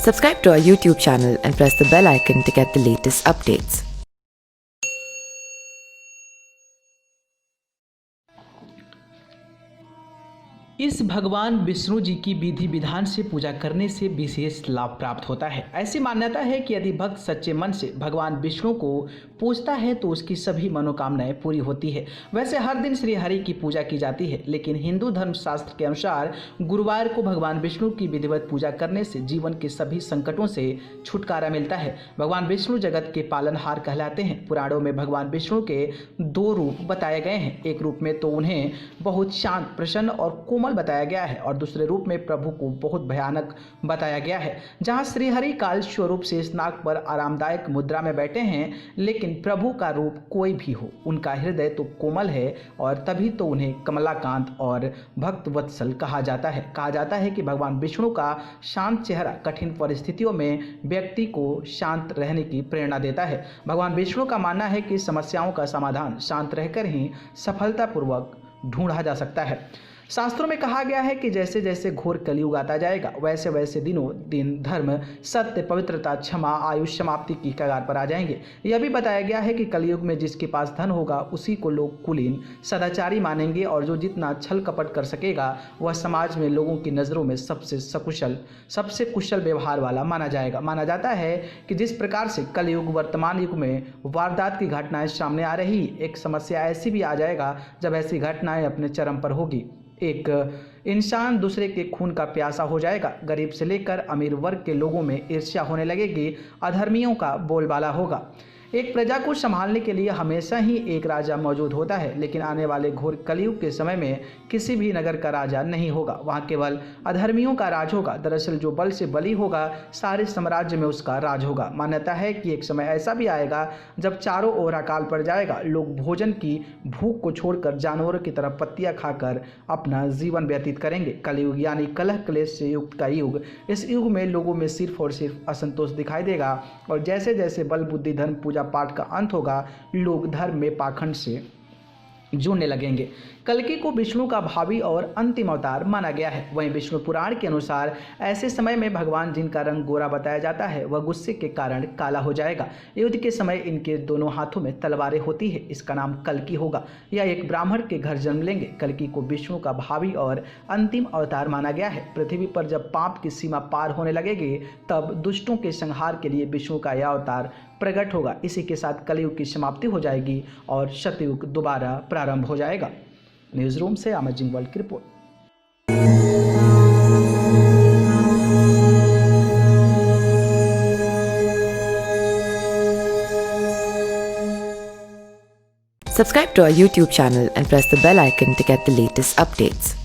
Subscribe to our YouTube channel and press the bell icon to get the latest updates. इस भगवान विष्णु जी की विधि विधान से पूजा करने से विशेष लाभ प्राप्त होता है। ऐसी मान्यता है कि यदि भक्त सच्चे मन से भगवान विष्णु को पूजता है तो उसकी सभी मनोकामनाएं पूरी होती है। वैसे हर दिन श्री हरि की पूजा की जाती है, लेकिन हिंदू धर्म शास्त्र के अनुसार गुरुवार को भगवान विष्णु की विधिवत पूजा करने से जीवन के सभी संकटों से छुटकारा मिलता है। भगवान विष्णु जगत के पालनहार कहलाते हैं। पुराणों में भगवान विष्णु के दो रूप बताए गए हैं। एक रूप में तो उन्हें बहुत शांत, प्रसन्न और कोमल बताया गया है और दूसरे रूप में प्रभु को बहुत भयानक बताया गया है। जहां श्रीहरि काल स्वरूप से नाग पर आरामदायक मुद्रा में बैठे हैं, लेकिन प्रभु का रूप कोई भी हो, उनका हृदय तो कोमल है और तभी तो उन्हें कमलाकांत और भक्त वत्सल कहा जाता है। कहा जाता है कि भगवान विष्णु का शांत चेहरा कठिन परिस्थितियों में व्यक्ति को शांत रहने की प्रेरणा देता है। भगवान विष्णु का मानना है कि समस्याओं का समाधान शांत रहकर ही सफलतापूर्वक ढूंढा जा सकता है। शास्त्रों में कहा गया है कि जैसे जैसे घोर कलयुग आता जाएगा, वैसे वैसे दिनों दिन धर्म, सत्य, पवित्रता, क्षमा, आयुष समाप्ति की कगार पर आ जाएंगे। यह भी बताया गया है कि कलयुग में जिसके पास धन होगा उसी को लोग कुलीन, सदाचारी मानेंगे और जो जितना छल कपट कर सकेगा वह समाज में लोगों की नज़रों में सबसे कुशल व्यवहार वाला माना जाएगा। माना जाता है कि जिस प्रकार से कलयुग वर्तमान युग में वारदात की घटनाएं सामने आ रही, एक समस्या ऐसी भी आ जाएगा जब ऐसी घटनाएं अपने चरम पर होगी। एक इंसान दूसरे के खून का प्यासा हो जाएगा। गरीब से लेकर अमीर वर्ग के लोगों में ईर्ष्या होने लगेगी। अधर्मियों का बोलबाला होगा। एक प्रजा को संभालने के लिए हमेशा ही एक राजा मौजूद होता है, लेकिन आने वाले घोर कलयुग के समय में किसी भी नगर का राजा नहीं होगा, वहाँ केवल अधर्मियों का राज होगा। दरअसल जो बल से बली होगा, सारे साम्राज्य में उसका राज होगा। मान्यता है कि एक समय ऐसा भी आएगा जब चारों ओर अकाल पड़ जाएगा। लोग भोजन की भूख को छोड़कर जानवरों की तरह पत्तियाँ खाकर अपना जीवन व्यतीत करेंगे। कलयुग यानी कलह क्लेश से युक्त का युग। इस युग में लोगों में सिर्फ और सिर्फ असंतोष दिखाई देगा और जैसे जैसे बल, बुद्धि, धन, पूजा पाठ का अंत होगा, लोग धर्म में पाखंड से जुड़ने लगेंगे। कल्कि को विष्णु का भावी और अंतिम अवतार माना गया है। वहीं विष्णु पुराण के अनुसार ऐसे समय में भगवान जिनका रंग गोरा बताया जाता है वह गुस्से के कारण काला हो जाएगा। युद्ध के समय इनके दोनों हाथों में तलवारें होती है। इसका नाम कल्कि होगा। यह एक ब्राह्मण के घर जन्म लेंगे। कल्कि को विष्णु का भावी और अंतिम अवतार माना गया है। पृथ्वी पर जब पाप की सीमा पार होने लगेगी तब दुष्टों के संहार के लिए विष्णु का यह अवतार प्रकट होगा। इसी के साथ कलयुग की समाप्ति हो जाएगी और सतयुग दोबारा प्रारंभ हो जाएगा। न्यूज़ रूम से अमेजिंग वर्ल्ड की report. Subscribe to our YouTube channel and press the bell icon to get the latest updates.